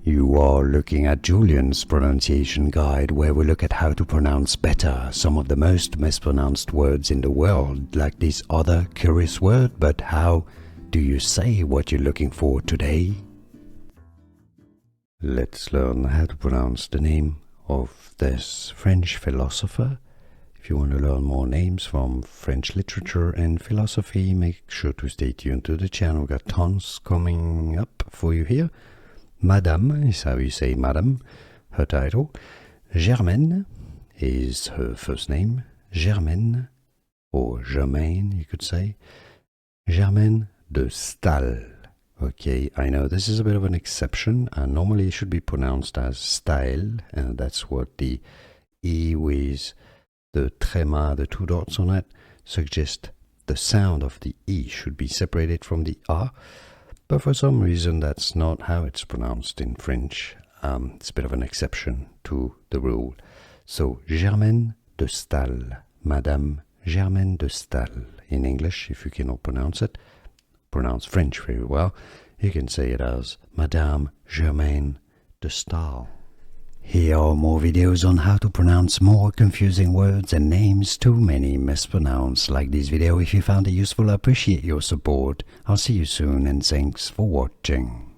You are looking at Julian's pronunciation guide, where we look at how to pronounce better some of the most mispronounced words in the world, like this other curious word. But how do you say what you're looking for today? Let's learn how to pronounce the name of this French philosopher. If you want to learn more names from French literature and philosophy, make sure to stay tuned to the channel. We've got tons coming up for you here. Madame is how you say Madame, her title. Germaine is her first name. Germaine, or Germaine, you could say. Germaine de Staël. Okay, I know this is a bit of an exception, and normally it should be pronounced as Staël, and that's what the E with the tréma, the two dots on it, suggest the sound of the E should be separated from the A, but for some reason that's not how it's pronounced in French. It's a bit of an exception to the rule. So, Germaine de Staël, Madame Germaine de Staël. In English, if you cannot pronounce it, pronounce French very well, you can say it as Madame Germaine de Staël. Here are more videos on how to pronounce more confusing words and names too many mispronounced. Like this video if you found it useful. I appreciate your support. I'll see you soon and thanks for watching.